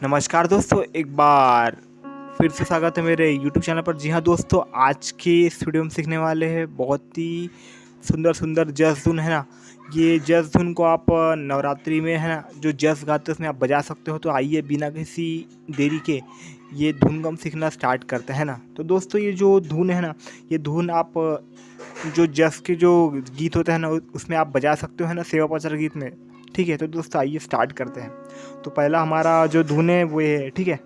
नमस्कार दोस्तों, एक बार फिर से स्वागत है मेरे YouTube चैनल पर। जी हाँ दोस्तों, आज के इस वीडियो में सीखने वाले हैं बहुत ही सुंदर सुंदर जस धुन है ना। ये जस धुन को आप नवरात्रि में है ना जो जस गाते हैं उसमें आप बजा सकते हो। तो आइए बिना किसी देरी के ये धुन को हम सीखना स्टार्ट करते हैं ना। तो दोस्तों ये जो धुन है ना, ये धुन आप जो जस के जो गीत होते हैं ना उसमें आप बजा सकते हो है ना, सेवा पचर गीत में। ठीक है, तो दोस्तों आइए स्टार्ट करते हैं। तो पहला हमारा जो धुन है वो ये है, ठीक है।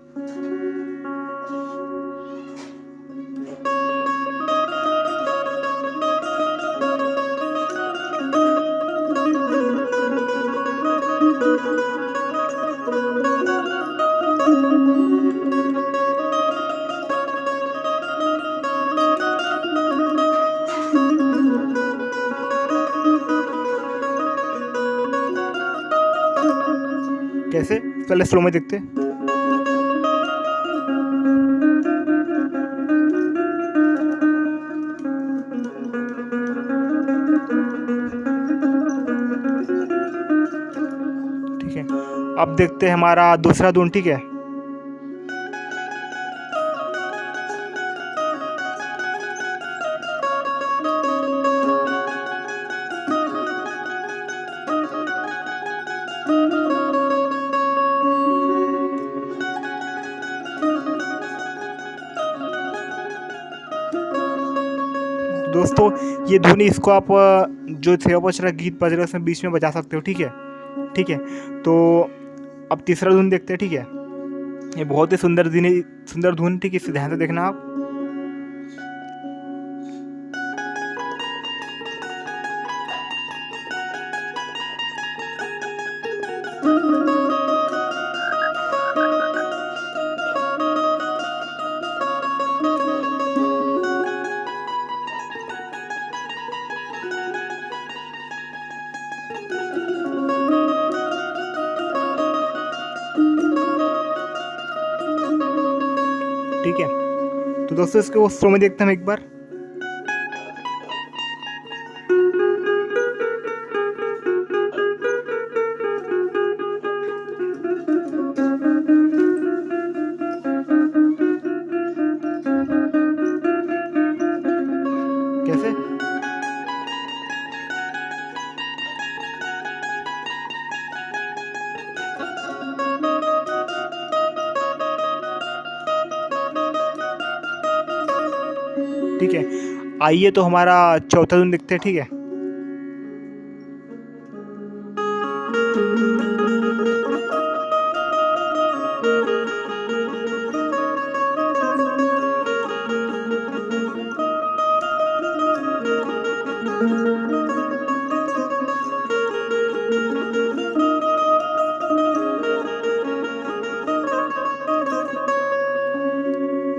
कैसे, पहले स्लो में देखते हैं। ठीक है, अब देखते हैं हमारा दूसरा धुन। ठीक है, दोस्तों ये धुन इसको आप जो सेवा पचरा गीत बज रहे हैं उसमें बीच में बजा सकते हो। ठीक है, ठीक है। तो अब तीसरा धुन देखते हैं। ठीक है, ये बहुत ही सुंदर धुन। ठीक है, इसे ध्यान से देखना आप। ठीक है, तो दोस्तों इसको स्लो में देखते हैं हम एक बार। कैसे, ठीक है। आइए तो हमारा चौथा धुन देखते हैं। ठीक है,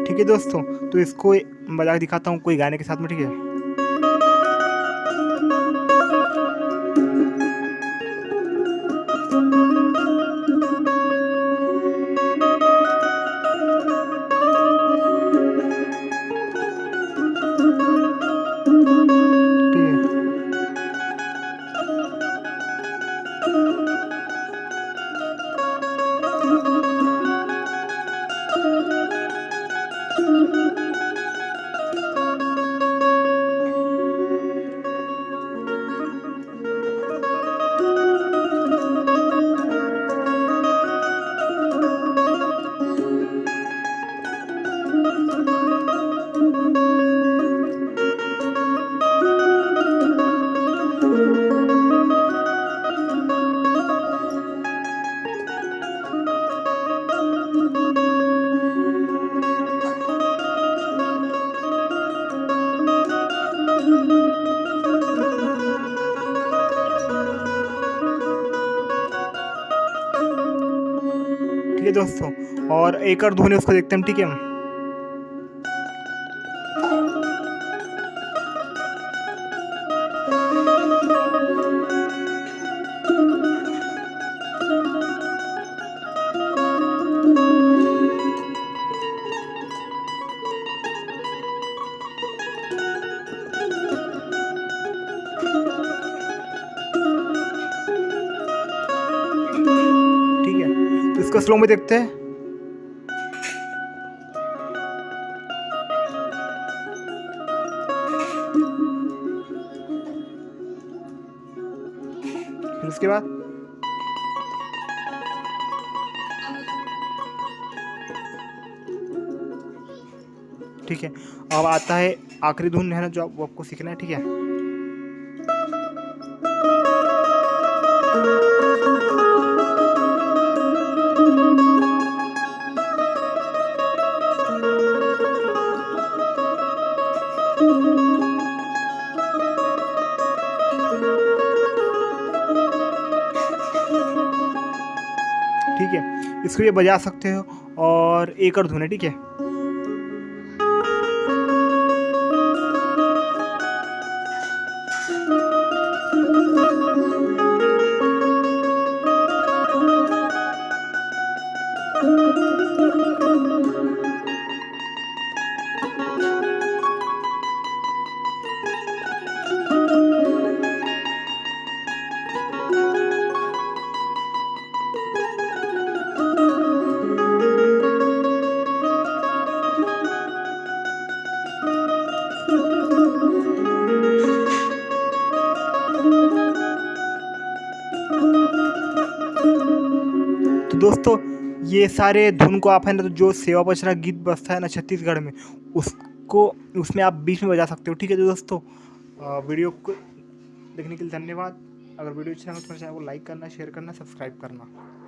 ठीक है दोस्तों, तो इसको बजा के दिखाता हूँ कोई गाने के साथ में। ठीक है, ठीक है, ठीक है दोस्तों, और एक और धुन है उसको देखते हैं हम। ठीक है, ठीक है, तो इसको स्लो में देखते हैं। इसके बाद ठीक है, अब आता है आखिरी धुन है ना जो वो आपको सीखना है, ठीक है। ठीक है, इसको ये बजा सकते हो। और एक और धुन है, ठीक है। तो दोस्तों ये सारे धुन को आप है ना, तो जो सेवा पचरा गीत बजता है ना छत्तीसगढ़ में, उसको उसमें आप बीच में बजा सकते हो, ठीक है। तो दोस्तों वीडियो को देखने के लिए धन्यवाद। अगर वीडियो अच्छा लगा तो मेरे चैनल को लाइक करना, शेयर करना, सब्सक्राइब करना।